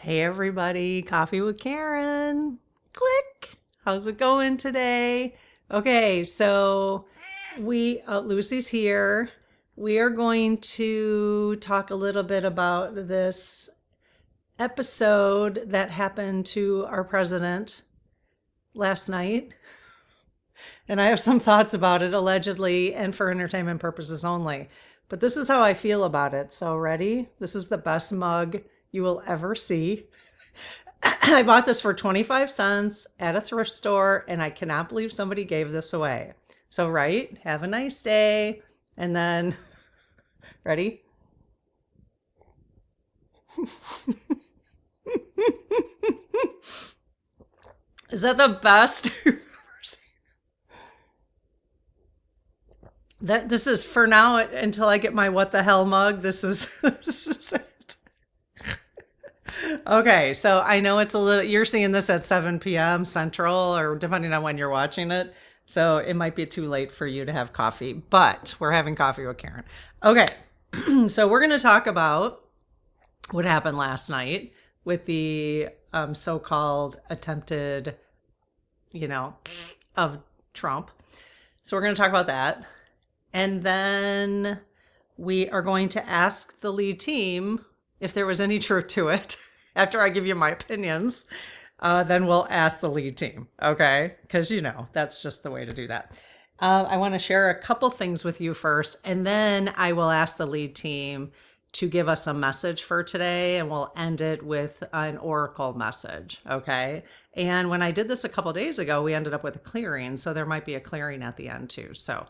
Hey everybody, Coffee with Karen. Click. How's it going today? Okay, so Lucy's here. We are going to talk a little bit about this episode that happened to our president last night. And I have some thoughts about it, allegedly, and for entertainment purposes only. But this is how I feel about it. So, ready? This is the best mug you will ever see. I bought this for 25 cents at a thrift store, and I cannot believe somebody gave this away. So, right? Have a nice day. And then, ready? Is that the best you've ever seen? This is for now until I get my what the hell mug. This is this is it. Okay, so I know it's a little, you're seeing this at 7 p.m. Central, or depending on when you're watching it. So it might be too late for you to have coffee, but we're having coffee with Karen. Okay, so we're going to talk about what happened last night with the so-called attempted, of Trump. So we're going to talk about that. And then we are going to ask the lead team if there was any truth to it. After I give you my opinions, then we'll ask the lead team, okay? Because, that's just the way to do that. I want to share a couple things with you first, and then I will ask the lead team to give us a message for today, and we'll end it with an oracle message, okay? And when I did this a couple days ago, we ended up with a clearing, so there might be a clearing at the end too. So,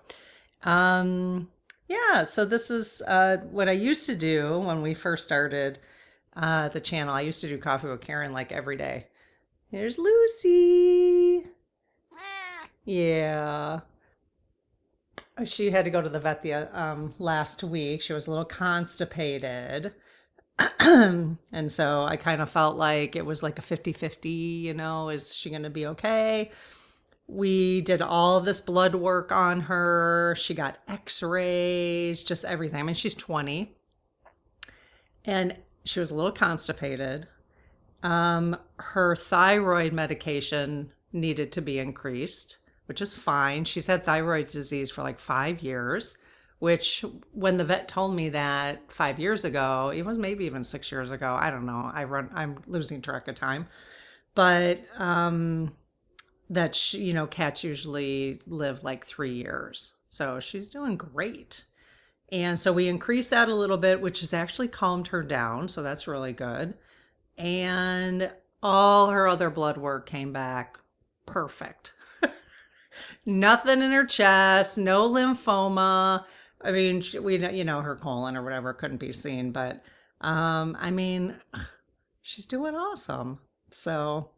yeah, so this is what I used to do when we first started the channel. I used to do Coffee with Karen like every day. Here's Lucy. Yeah. She had to go to the vet last week. She was a little constipated. And so I kind of felt like it was like a 50-50, is she going to be okay? We did all this blood work on her. She got x-rays, just everything. I mean, she's 20. And she was a little constipated. Her thyroid medication needed to be increased, which is fine. She's had thyroid disease for like 5 years, which when the vet told me that 5 years ago, it was maybe even 6 years ago. I don't know. I'm losing track of time. But that cats usually live like 3 years. So she's doing great. And so we increased that a little bit, which has actually calmed her down. So that's really good. And all her other blood work came back perfect. Nothing in her chest, no lymphoma. I mean, her colon or whatever couldn't be seen, but she's doing awesome. So,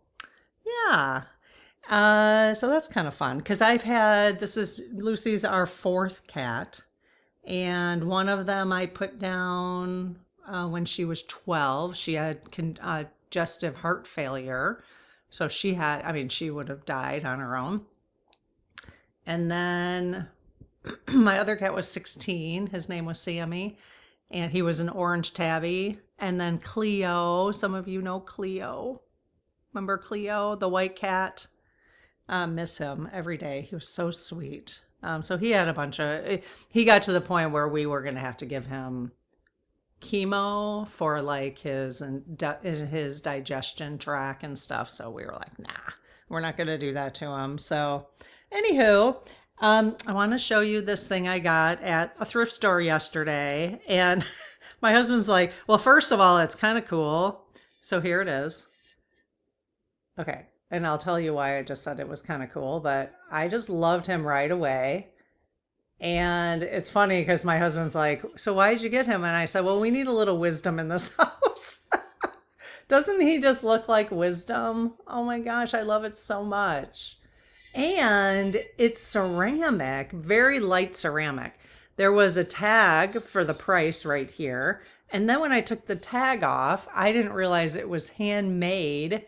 yeah. So that's kind of fun because Lucy's our fourth cat. And one of them I put down when she was 12. She had congestive heart failure. So she would have died on her own. And then my other cat was 16. His name was Sammy. And he was an orange tabby. And then Cleo. Some of you know Cleo. Remember Cleo, the white cat? Miss him every day. He was so sweet. So he had he got to the point where we were going to have to give him chemo for like his digestion tract and stuff. So we were like, nah, we're not going to do that to him. So anywho, I want to show you this thing I got at a thrift store yesterday. And my husband's like, well, first of all, it's kind of cool. So here it is. Okay. And I'll tell you why I just said it was kind of cool, but I just loved him right away. And it's funny because my husband's like, so why did you get him? And I said, well, we need a little wisdom in this house. Doesn't he just look like wisdom? Oh my gosh, I love it so much. And it's ceramic, very light ceramic. There was a tag for the price right here. And then when I took the tag off, I didn't realize it was handmade,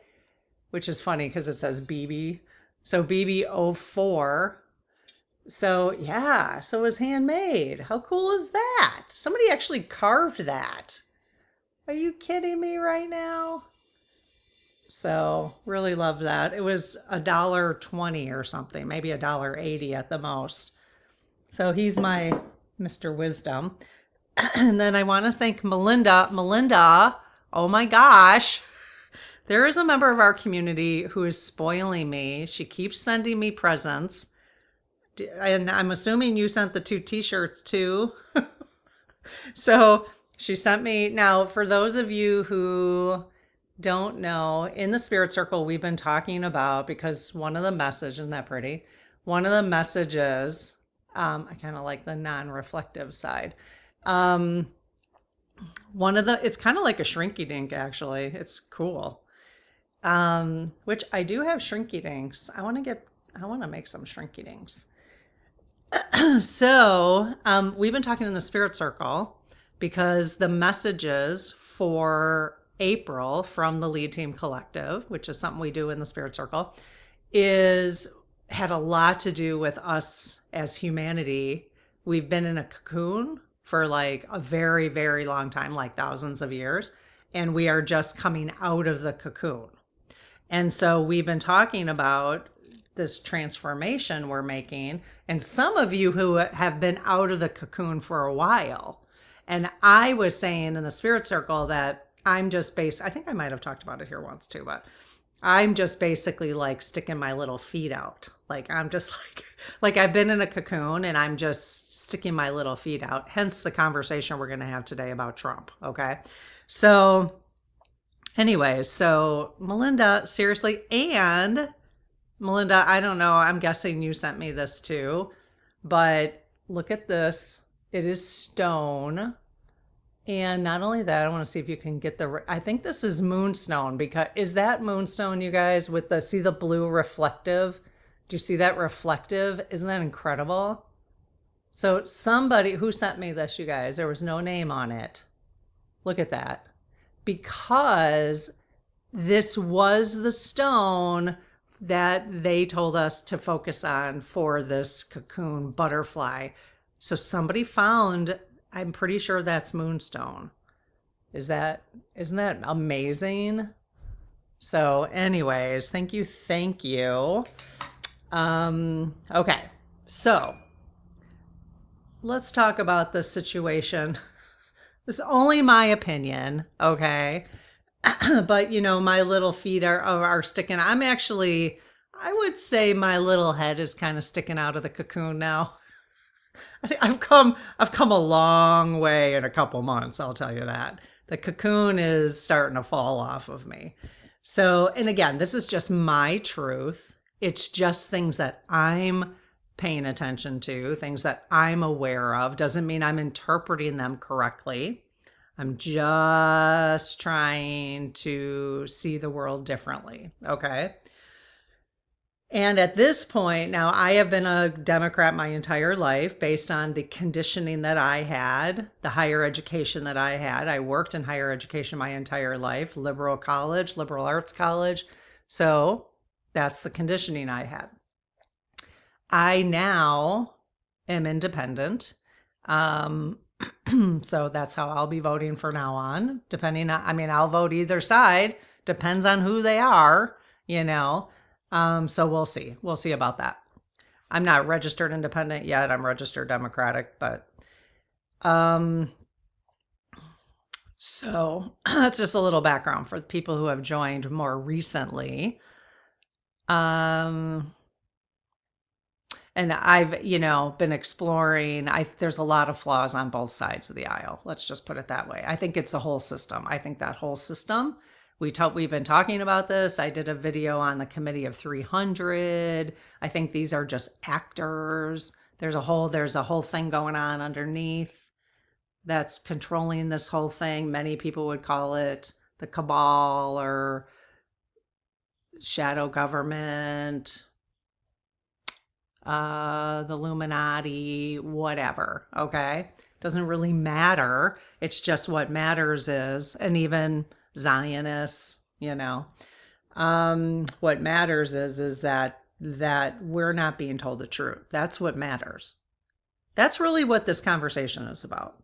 which is funny because it says BB. So BB04. So yeah, so it was handmade. How cool is that? Somebody actually carved that. Are you kidding me right now? So really love that. It was $1.20 or something, maybe $1.80 at the most. So he's my Mr. Wisdom. And then I want to thank Melinda. Melinda, oh my gosh, there is a member of our community who is spoiling me. She keeps sending me presents. And I'm assuming you sent the 2 t-shirts too. So she sent me, now for those of you who don't know, in the Spirit Circle, we've been talking about, because one of the messages, isn't that pretty? One of the messages, I kind of like the non-reflective side. It's kind of like a shrinky dink, actually. It's cool. Which I do have shrinky dinks. I want to make some shrinky dinks. So, we've been talking in the Spirit Circle because the messages for April from the Lead Team Collective, which is something we do in the Spirit Circle, had a lot to do with us as humanity. We've been in a cocoon for like a very, very long time, like thousands of years, and we are just coming out of the cocoon. And so we've been talking about this transformation we're making, and some of you who have been out of the cocoon for a while. And I was saying in the Spirit Circle that I think I might have talked about it here once too, but I'm just basically like sticking my little feet out. Like I'm just like I've been in a cocoon and I'm just sticking my little feet out. Hence the conversation we're going to have today about Trump. Okay. So anyways, so Melinda, seriously, and Melinda, I don't know, I'm guessing you sent me this too, but look at this. It is stone. And not only that, I want to see if you can get I think this is Moonstone, because is that Moonstone, you guys, with see the blue reflective? Do you see that reflective? Isn't that incredible? So somebody who sent me this, you guys, there was no name on it. Look at that. Because this was the stone that they told us to focus on for this cocoon butterfly. So somebody found, I'm pretty sure that's Moonstone. Isn't that amazing? So anyways, thank you. Okay, so let's talk about the situation. This is only my opinion, okay? But my little feet are sticking. I would say my little head is kind of sticking out of the cocoon now. I've come a long way in a couple months, I'll tell you that. The cocoon is starting to fall off of me. So, and again, this is just my truth. It's just things that I'm paying attention to, things that I'm aware of. Doesn't mean I'm interpreting them correctly. I'm just trying to see the world differently, okay? And at this point, now I have been a Democrat my entire life based on the conditioning that I had, the higher education that I had. I worked in higher education my entire life, liberal arts college. So that's the conditioning I had. I now am independent. So that's how I'll be voting from now on, I'll vote either side, depends on who they are, So we'll see. We'll see about that. I'm not registered independent yet. I'm registered Democratic, but so that's just a little background for the people who have joined more recently. And I've, been exploring. There's a lot of flaws on both sides of the aisle. Let's just put it that way. I think it's the whole system. I think that whole system. We've been talking about this. I did a video on the Committee of 300. I think these are just actors. There's a whole thing going on underneath that's controlling this whole thing. Many people would call it the cabal or shadow government, the Illuminati, whatever. Okay. Doesn't really matter. It's just what matters is, and even Zionists, what matters is that we're not being told the truth. That's what matters. That's really what this conversation is about.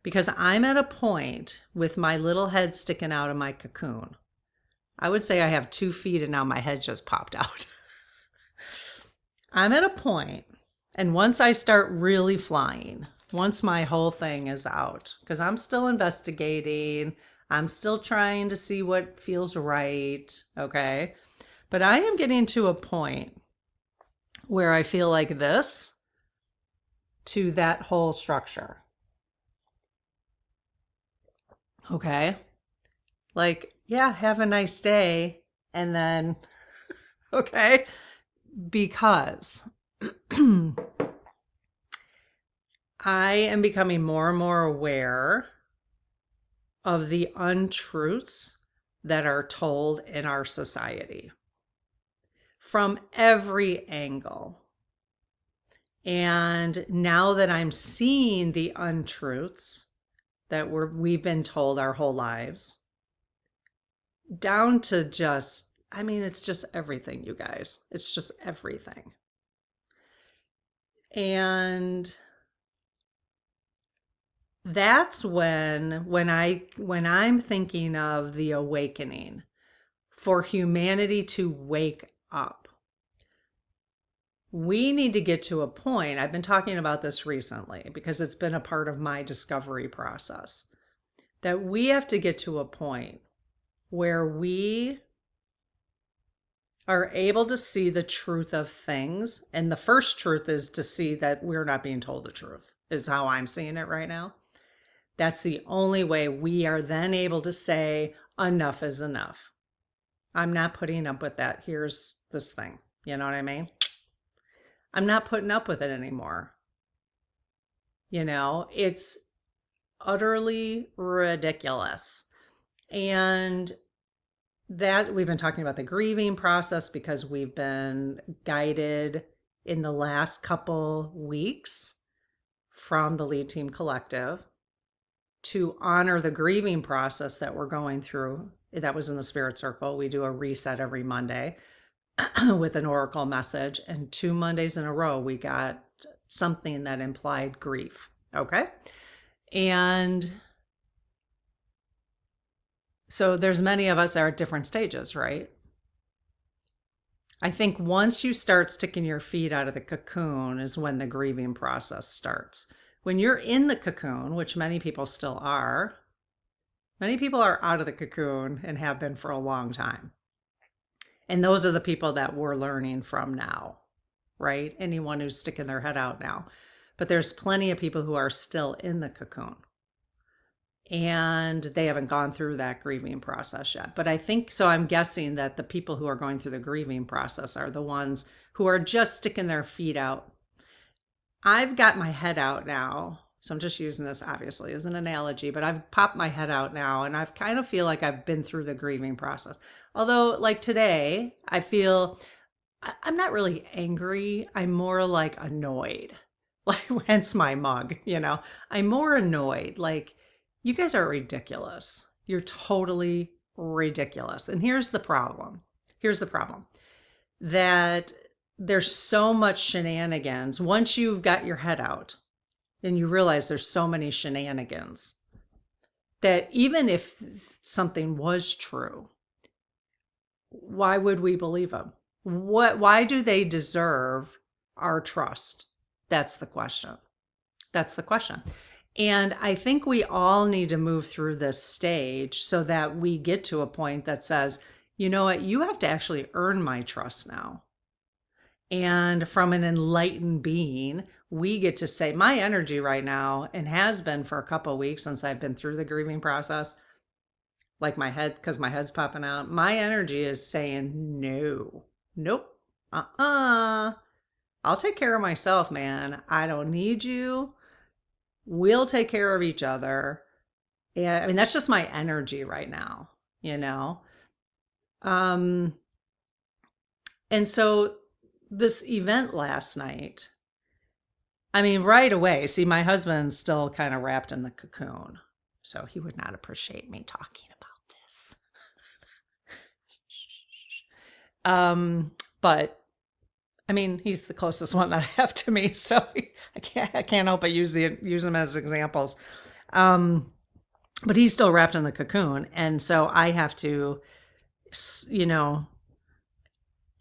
Because I'm at a point with my little head sticking out of my cocoon I would say I have 2 feet and now my head just popped out. I'm at a point, and once I start really flying, once my whole thing is out, because I'm still investigating, I'm still trying to see what feels right, okay? But I am getting to a point where I feel like this to that whole structure. Okay? Like, yeah, have a nice day. And then, okay? Because I am becoming more and more aware of the untruths that are told in our society from every angle. And now that I'm seeing the untruths that we've been told our whole lives, down to just, I mean, it's just everything, you guys. It's just everything. And that's when I'm thinking of the awakening, for humanity to wake up. We need to get to a point, I've been talking about this recently because it's been a part of my discovery process, that we have to get to a point where we are able to see the truth of things. And the first truth is to see that we're not being told the truth, is how I'm seeing it right now. That's the only way we are then able to say enough is enough. I'm not putting up with that. Here's this thing. You know what I mean? I'm not putting up with it anymore. You know, it's utterly ridiculous. And that we've been talking about the grieving process because we've been guided in the last couple weeks from the Lead Team Collective to honor the grieving process that we're going through. That was in the Spirit Circle. We do a reset every Monday with an oracle message, and 2 Mondays in a row we got something that implied grief. Okay. And so there's many of us that are at different stages, right? I think once you start sticking your feet out of the cocoon is when the grieving process starts. When you're in the cocoon, which many people still are, many people are out of the cocoon and have been for a long time. And those are the people that we're learning from now, right? Anyone who's sticking their head out now. But there's plenty of people who are still in the cocoon and they haven't gone through that grieving process yet. But I think, so I'm guessing that the people who are going through the grieving process are the ones who are just sticking their feet out. I've got my head out now. So I'm just using this obviously as an analogy, but I've popped my head out now and I've kind of feel like I've been through the grieving process. Although like today, I feel I'm not really angry. I'm more like annoyed. Like hence my mug, you know. I'm more annoyed. Like, you guys are ridiculous. You're totally ridiculous. And here's the problem. Here's the problem. That there's so much shenanigans. Once you've got your head out and you realize there's so many shenanigans, that even if something was true, why would we believe them? Why do they deserve our trust? That's the question. That's the question. And I think we all need to move through this stage so that we get to a point that says, you know what, you have to actually earn my trust now. And from an enlightened being, we get to say, my energy right now, and has been for a couple of weeks since I've been through the grieving process, like my head, because my head's popping out, my energy is saying, no, nope, I'll take care of myself, man. I don't need you. We'll take care of each other. And I mean, that's just my energy right now, you know? And so this event last night, I mean, right away, see, my husband's still kind of wrapped in the cocoon, so he would not appreciate me talking about this. But I mean, he's the closest one that I have to me, so I can't help but use them as examples. But he's still wrapped in the cocoon, and so I have to you know,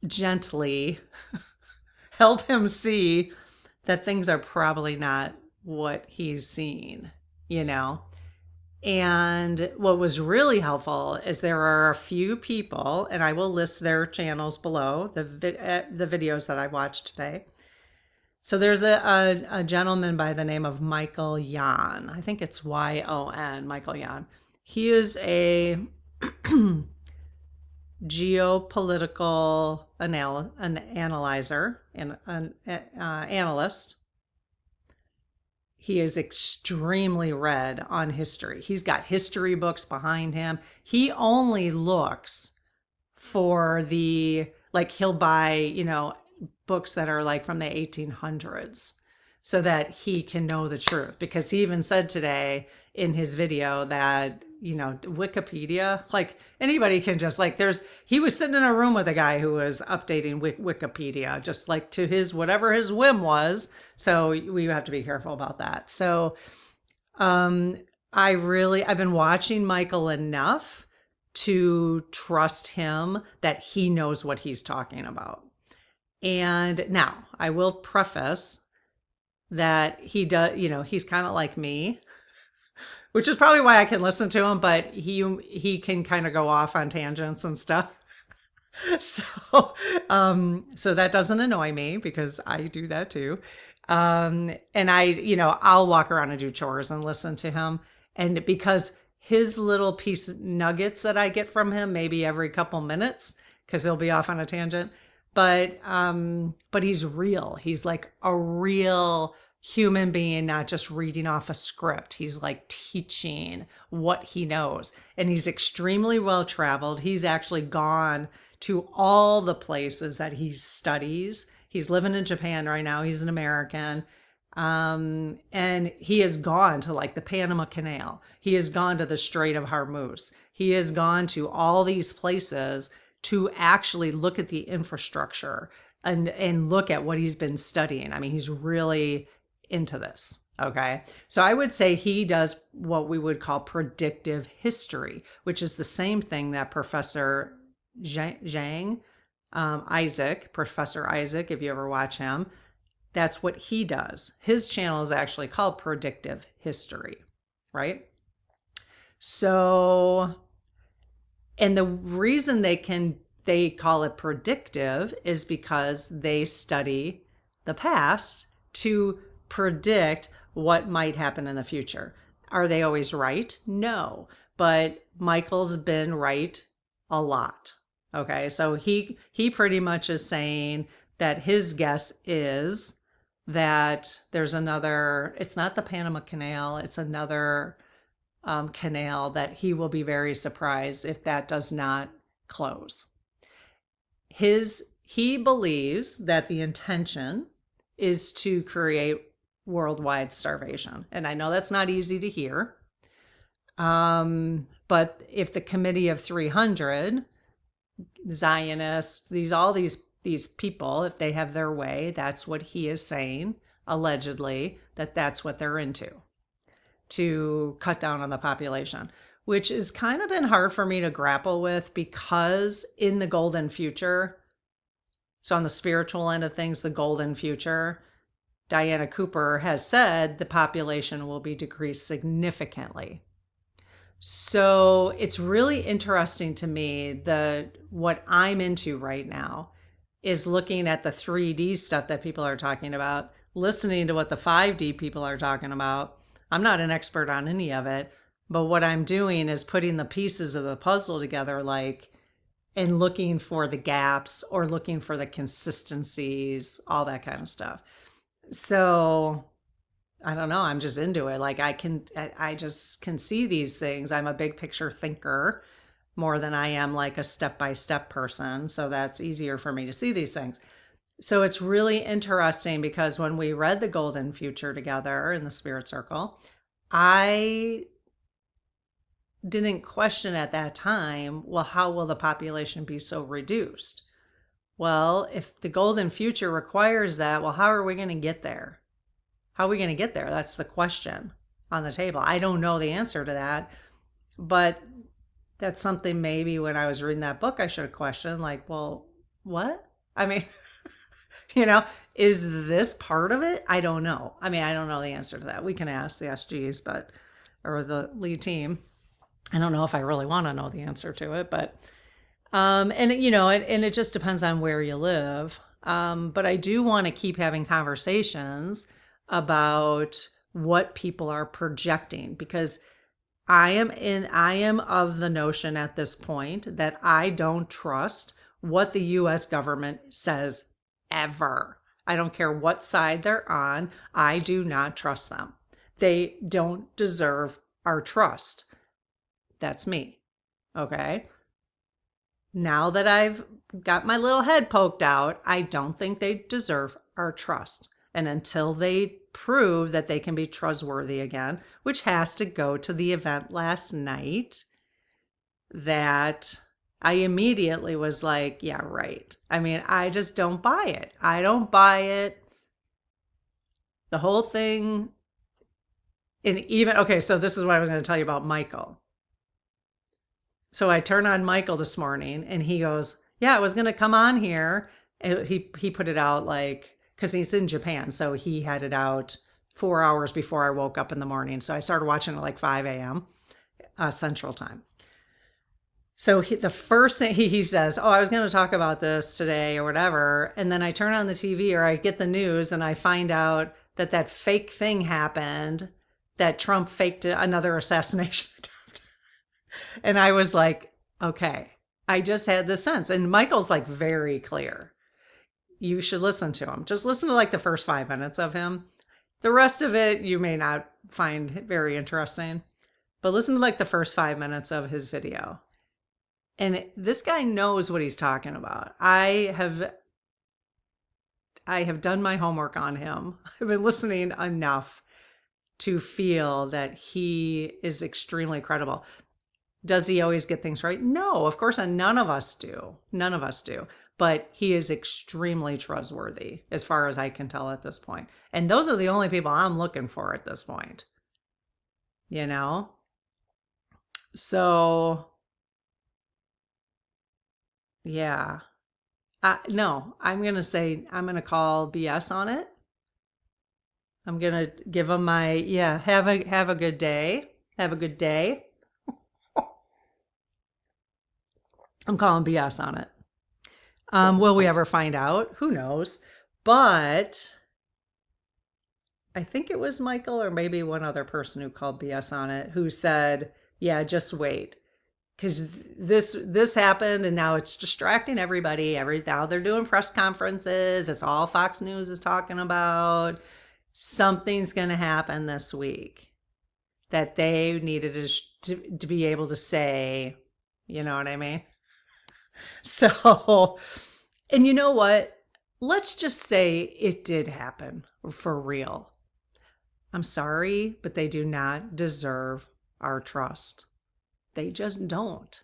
gently help him see that things are probably not what he's seen, you know? And what was really helpful is there are a few people, and I will list their channels below the videos that I watched today. So there's a gentleman by the name of Michael Yan. I think it's Yon, Michael Yan. He is a geopolitical analyzer and an analyst. He is extremely read on history. He's got history books behind him. He only looks for he'll buy, books that are like from the 1800s so that he can know the truth. Because he even said today in his video that, Wikipedia, like anybody can just he was sitting in a room with a guy who was updating Wikipedia, just like to his, whatever his whim was. So we have to be careful about that. So, I've been watching Michael enough to trust him that he knows what he's talking about. And now I will preface that he does, he's kind of like me, which is probably why I can listen to him, but he can kind of go off on tangents and stuff. So, so that doesn't annoy me because I do that too. And I'll walk around and do chores and listen to him. And because his little nuggets that I get from him, maybe every couple minutes, because he'll be off on a tangent, but he's real. He's like a real human being, not just reading off a script. He's like teaching what he knows. And he's extremely well traveled. He's actually gone to all the places that he studies. He's living in Japan right now. He's an American. And he has gone to like the Panama Canal. He has gone to the Strait of Hormuz. He has gone to all these places to actually look at the infrastructure and look at what he's been studying. I mean, he's really into this. Okay. So I would say he does what we would call predictive history, which is the same thing that Professor Zhang, Professor Isaac, if you ever watch him, that's what he does. His channel is actually called Predictive History, right? So, and the reason they call it predictive is because they study the past to predict what might happen in the future. Are they always right? No, but Michael's been right a lot. Okay, so he pretty much is saying that his guess is that there's another, it's not the Panama Canal, it's another canal that he will be very surprised if that does not close. He believes that the intention is to create worldwide starvation. And I know that's not easy to hear. But if the Committee of 300, Zionists, all these people, if they have their way, that's what he is saying, allegedly, that's what they're into, to cut down on the population, which has kind of been hard for me to grapple with because in the golden future, so on the spiritual end of things, the golden future, Diana Cooper has said the population will be decreased significantly. So it's really interesting to me what I'm into right now is looking at the 3D stuff that people are talking about, listening to what the 5D people are talking about. I'm not an expert on any of it, but what I'm doing is putting the pieces of the puzzle together, and looking for the gaps or looking for the consistencies, all that kind of stuff. So I don't know. I'm just into it. I just can see these things. I'm a big picture thinker more than I am like a step-by-step person. So that's easier for me to see these things. So it's really interesting because when we read the Golden Future together in the Spirit Circle, I didn't question at that time, well, how will the population be so reduced? Well, if the Golden Future requires that, well, how are we going to get there? How are we going to get there? That's the question on the table. I don't know the answer to that, but that's something maybe when I was reading that book I should have questioned, like, well, what? I mean, you know, is this part of it? I don't know. I mean, I don't know the answer to that. We can ask the SGs, but, or the lead team. I don't know if I really want to know the answer to it, but, and you know, and it just depends on where you live. But I do want to keep having conversations about what people are projecting, because I am of the notion at this point that I don't trust what the US government says ever. I don't care what side they're on. I do not trust them. They don't deserve our trust. That's me. Okay. Now that I've got my little head poked out, I don't think they deserve our trust. And until they prove that they can be trustworthy again, which has to go to the event last night, that I immediately was like, yeah, right. I mean, I just don't buy it. I don't buy it. The whole thing. And even, okay, so this is what I was going to tell you about Michael. So I turn on Michael this morning and he goes, yeah, I was going to come on here. And he put it out like, because he's in Japan. So he had it out 4 hours before I woke up in the morning. So I started watching at like 5 a.m. Central Time. So the first thing he says, oh, I was going to talk about this today or whatever. And then I turn on the TV or I get the news and I find out that that fake thing happened, that Trump faked another assassination attempt. And I was like, okay, I just had this sense. And Michael's like very clear. You should listen to him. Just listen to like the first 5 minutes of him. The rest of it you may not find very interesting, but listen to like the first 5 minutes of his video. And this guy knows what he's talking about. I have done my homework on him. I've been listening enough to feel that he is extremely credible. Does he always get things right? No, of course, and none of us do. None of us do. But he is extremely trustworthy as far as I can tell at this point. And those are the only people I'm looking for at this point. You know? So, yeah. No, I'm going to say, I'm going to call BS on it. I'm going to give him my, yeah, have a good day. Have a good day. I'm calling BS on it. Will we ever find out? Who knows? But I think it was Michael or maybe one other person who called BS on it, who said, yeah, just wait. Because this happened and now it's distracting everybody. Now they're doing press conferences. It's all Fox News is talking about. Something's going to happen this week that they needed to be able to say, you know what I mean? So, and you know what? Let's just say it did happen for real. I'm sorry, but they do not deserve our trust. They just don't.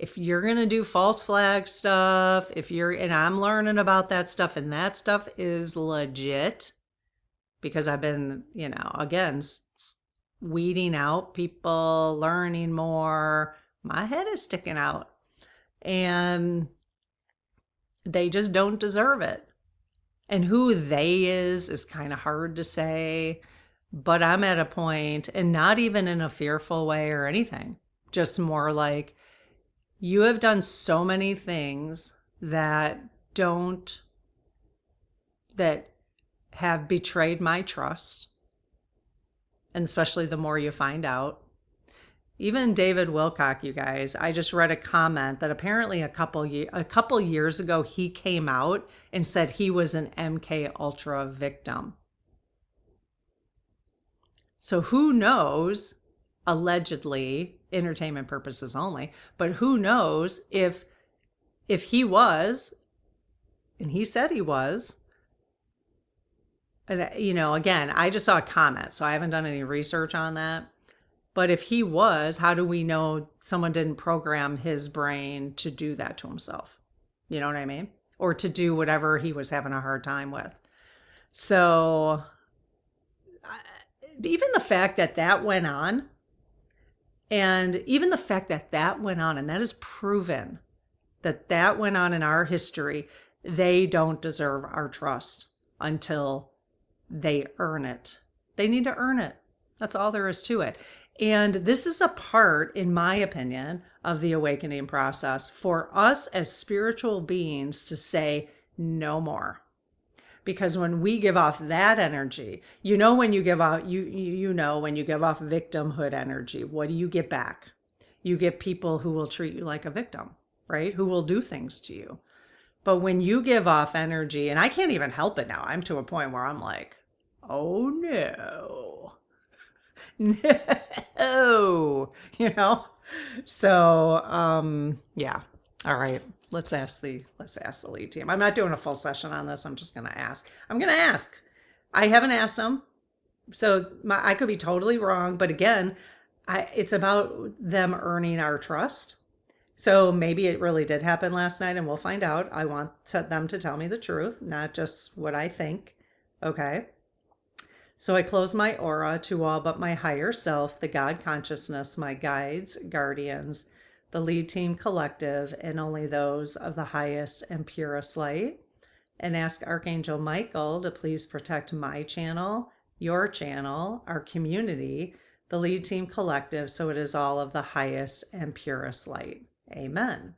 If you're going to do false flag stuff, and I'm learning about that stuff, and that stuff is legit, because I've been, again, weeding out people, learning more. My head is sticking out. And they just don't deserve it. And who they is kind of hard to say. But I'm at a point, and not even in a fearful way or anything, just more like, you have done so many things that have betrayed my trust. And especially the more you find out. Even David Wilcock, you guys, I just read a comment that apparently a couple years ago, he came out and said he was an MK Ultra victim. So who knows, allegedly, entertainment purposes only, but who knows if he was, and he said he was, and again, I just saw a comment, so I haven't done any research on that. But if he was, how do we know someone didn't program his brain to do that to himself? You know what I mean? Or to do whatever he was having a hard time with. So even the fact that went on, And even the fact that that went on, and that is proven that that went on in our history, they don't deserve our trust until they earn it. They need to earn it. That's all there is to it. And this is a part, in my opinion, of the awakening process for us as spiritual beings to say no more. Because when we give off that energy, when you give out when you give off victimhood energy, what do you get back? You get people who will treat you like a victim, right? Who will do things to you. But when you give off energy, and I can't even help it now, I'm to a point where I'm like, oh no, no, So, yeah. All right. Let's ask the lead team. I'm not doing a full session on this. I'm just going to ask. I haven't asked them. So I could be totally wrong. But again, it's about them earning our trust. So maybe it really did happen last night and we'll find out. I want them to tell me the truth, not just what I think. Okay. So I close my aura to all but my higher self, the God consciousness, my guides, guardians, the lead team collective, and only those of the highest and purest light. And ask Archangel Michael to please protect my channel, your channel, our community, the lead team collective, so it is all of the highest and purest light. Amen.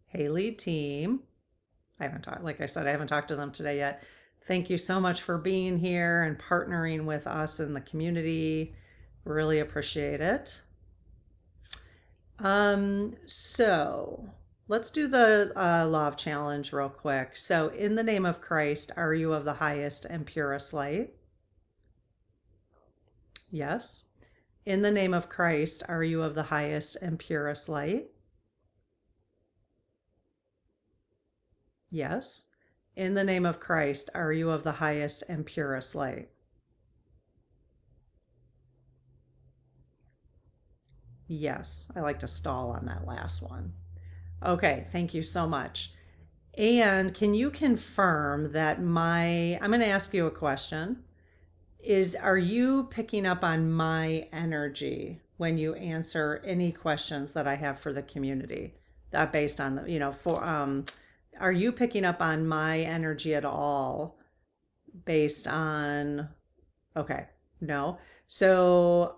Hey, lead team. Like I said, I haven't talked to them today yet. Thank you so much for being here and partnering with us in the community. Really appreciate it. So let's do the law challenge real quick. So in the name of Christ, are you of the highest and purest light? Yes. In the name of Christ, are you of the highest and purest light? Yes. In the name of Christ, are you of the highest and purest light? Yes. I like to stall on that last one. Okay, thank you so much. And can you confirm that I'm going to ask you a question. Are you picking up on my energy when you answer any questions that I have for the community? That based on are you picking up on my energy at all based on, okay, no. So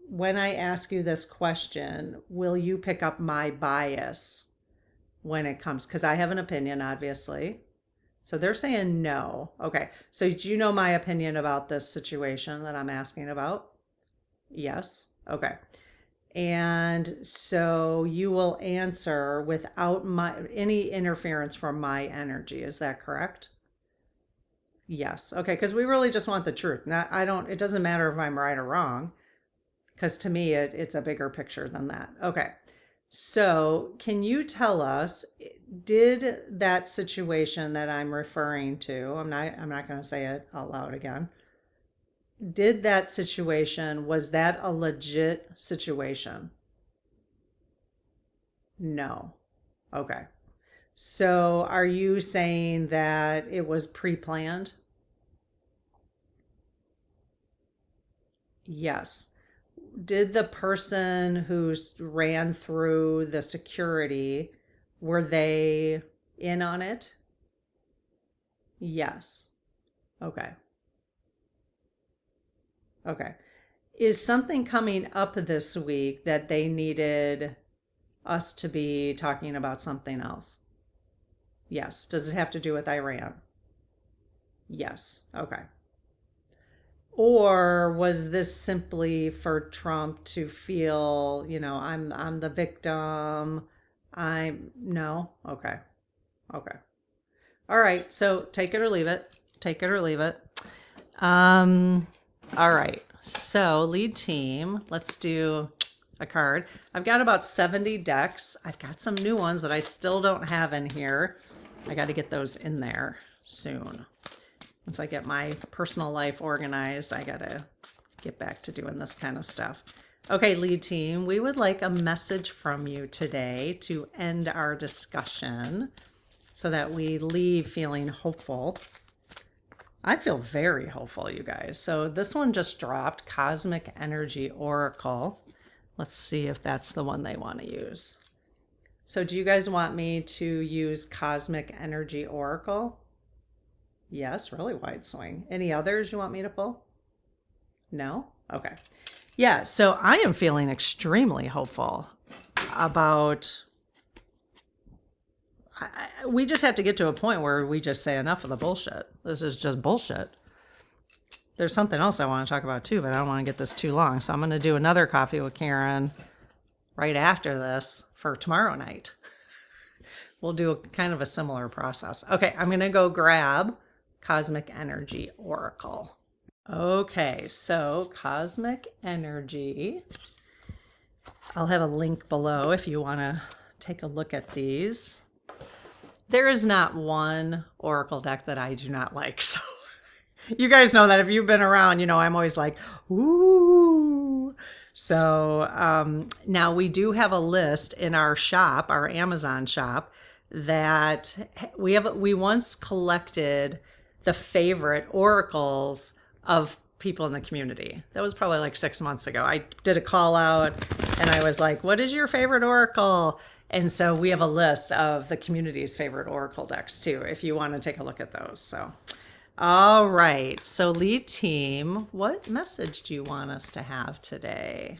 when I ask you this question, will you pick up my bias when it comes? Because I have an opinion, obviously. So they're saying no. Okay. So do you know my opinion about this situation that I'm asking about? Yes. Okay. And so you will answer without any interference from my energy. Is that correct? Yes. Okay. Because we really just want the truth. It doesn't matter if I'm right or wrong, because to me, it's a bigger picture than that. Okay. So can you tell us, did that situation that I'm referring to, I'm not going to say it out loud again. Did that situation, was that a legit situation? No. Okay. So are you saying that it was pre-planned? Yes. Did the person who ran through the security, were they in on it? Yes. Okay. Okay. Is something coming up this week that they needed us to be talking about something else? Yes. Does it have to do with Iran? Yes. Okay. Or was this simply for Trump to feel, I'm the victim? No. Okay. Okay. All right. So take it or leave it. Take it or leave it. All right. So lead team, let's do a card. I've got about 70 decks. I've got some new ones that I still don't have in here. I got to get those in there soon. Once I get my personal life organized, I got to get back to doing this kind of stuff. Okay, lead team, we would like a message from you today to end our discussion so that we leave feeling hopeful. I feel very hopeful, you guys. So this one just dropped, Cosmic Energy Oracle. Let's see if that's the one they want to use. So do you guys want me to use Cosmic Energy Oracle? Yes, really wide swing. Any others you want me to pull? No? Okay. Yeah, so I am feeling extremely hopeful about... we just have to get to a point where we just say enough of the bullshit. This is just bullshit. There's something else I want to talk about too, but I don't want to get this too long. So I'm going to do another coffee with Karen right after this for tomorrow night. We'll do kind of a similar process. Okay, I'm going to go grab Cosmic Energy Oracle. Okay, so Cosmic Energy. I'll have a link below if you want to take a look at these. There is not one Oracle deck that I do not like. So you guys know that if you've been around, you know, I'm always like, ooh. So now we do have a list in our shop, our Amazon shop, that we once collected the favorite oracles of people in the community. That was probably like 6 months ago. I did a call out and I was like, what is your favorite oracle? And so we have a list of the community's favorite oracle decks too, if you want to take a look at those. So, all right. So lead team, what message do you want us to have today?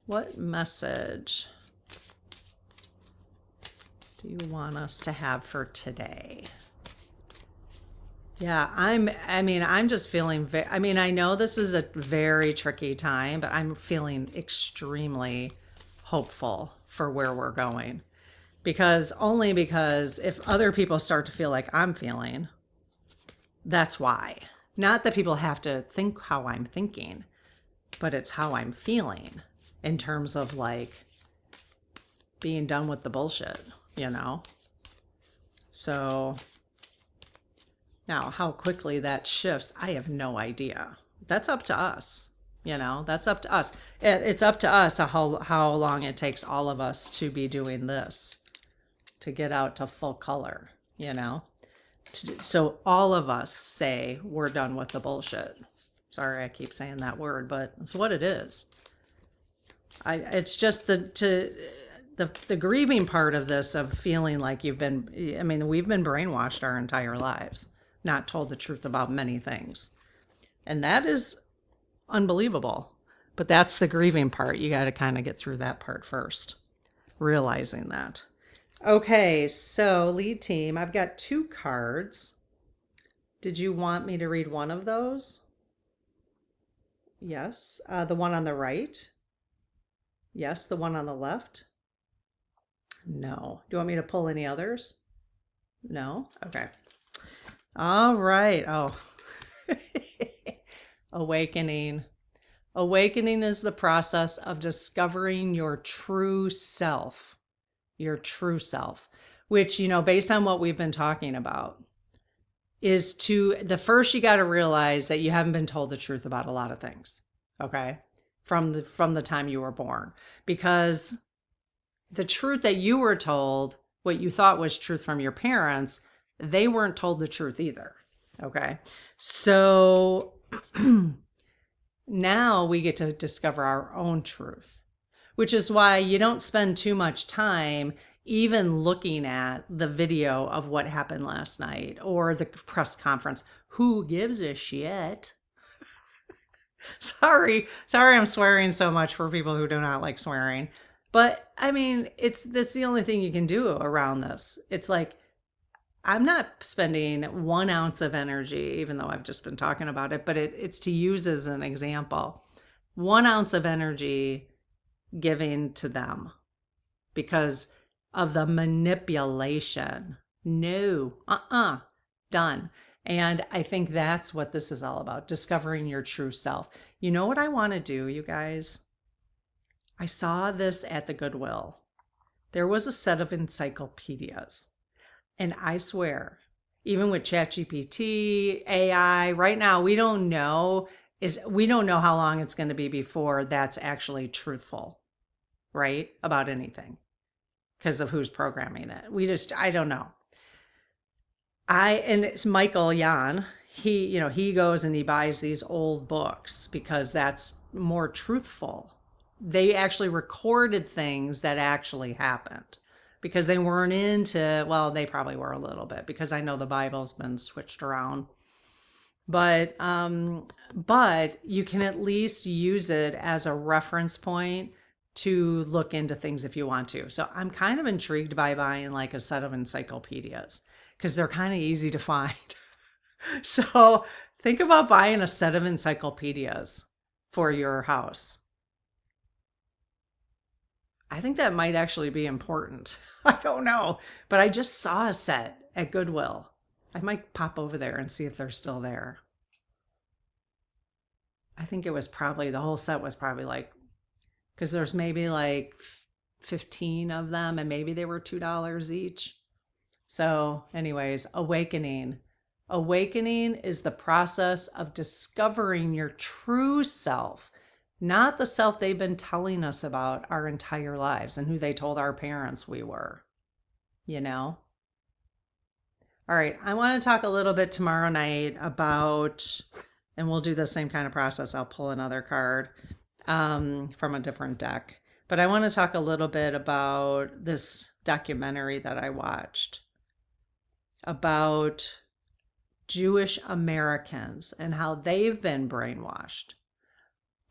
What message do you want us to have for today? Yeah, I'm just feeling, I know this is a very tricky time, but I'm feeling extremely hopeful for where we're going. Because if other people start to feel like I'm feeling, that's why. Not that people have to think how I'm thinking, but it's how I'm feeling in terms of like being done with the bullshit, you know? So now how quickly that shifts, I have no idea. That's up to us. You know, that's up to us. It's up to us how long it takes all of us to be doing this, to get out to full color, you know? So all of us say we're done with the bullshit. Sorry, I keep saying that word, but it's what it is. It's just the grieving part of this, of feeling like we've been brainwashed our entire lives, not told the truth about many things. And that is unbelievable. But that's the grieving part. You got to kind of get through that part first, realizing that. Okay, so lead team, I've got 2 cards. Did you want me to read one of those? Yes. The one on the right? Yes. The one on the left? No. Do you want me to pull any others? No? Okay. All right. Oh. Awakening. Awakening is the process of discovering your true self. Your true self, which, you know, based on what we've been talking about, is the first you got to realize that you haven't been told the truth about a lot of things. Okay. From the time you were born, because the truth that you were told, what you thought was truth from your parents, they weren't told the truth either. Okay. So now we get to discover our own truth, which is why you don't spend too much time even looking at the video of what happened last night or the press conference. Who gives a shit? Sorry, I'm swearing so much for people who do not like swearing. But I mean, that's the only thing you can do around this. It's like, I'm not spending 1 ounce of energy, even though I've just been talking about it, but it's to use as an example. 1 ounce of energy giving to them because of the manipulation. No, done. And I think that's what this is all about, discovering your true self. You know what I want to do, you guys? I saw this at the Goodwill. There was a set of encyclopedias. And I swear, even with ChatGPT, AI, right now, we don't know how long it's going to be before that's actually truthful, right? About anything, because of who's programming it. I don't know. And it's Michael Jan. he goes and he buys these old books because that's more truthful. They actually recorded things that actually happened because they weren't into, well, they probably were a little bit because I know the Bible's been switched around. But you can at least use it as a reference point to look into things if you want to. So I'm kind of intrigued by buying like a set of encyclopedias because they're kind of easy to find. So think about buying a set of encyclopedias for your house. I think that might actually be important. I don't know, but I just saw a set at Goodwill. I might pop over there and see if they're still there. I think it was probably the whole set was probably like, because there's maybe like 15 of them and maybe they were $2 each. So, anyways, awakening. Awakening is the process of discovering your true self, not the self they've been telling us about our entire lives and who they told our parents we were, you know? All right, I want to talk a little bit tomorrow night about, and we'll do the same kind of process. I'll pull another card from a different deck. But I want to talk a little bit about this documentary that I watched about Jewish Americans and how they've been brainwashed,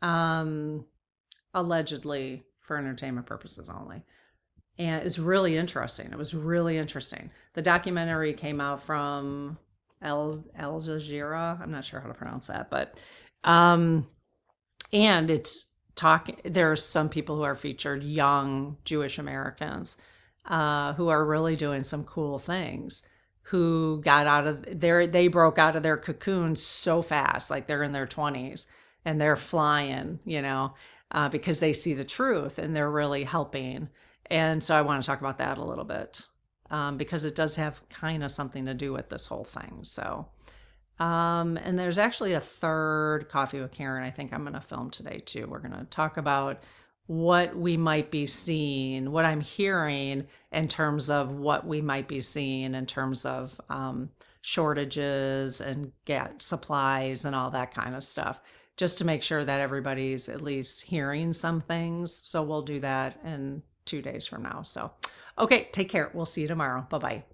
um, allegedly for entertainment purposes only. And it's really interesting. It was really interesting. The documentary came out from Al Jazeera. I'm not sure how to pronounce that, but and it's talking. There's some people who are featured, young Jewish Americans, who are really doing some cool things. Who got out of they broke out of their cocoon so fast, like they're in their 20s and they're flying, because they see the truth and they're really helping. And so I want to talk about that a little bit because it does have kind of something to do with this whole thing. So, and there's actually a third Coffee with Karen I think I'm going to film today too. We're going to talk about what we might be seeing, what I'm hearing in terms of what we might be seeing in terms of shortages and get supplies and all that kind of stuff, just to make sure that everybody's at least hearing some things. So we'll do that in 2 days from now. So, okay, take care. We'll see you tomorrow. Bye-bye.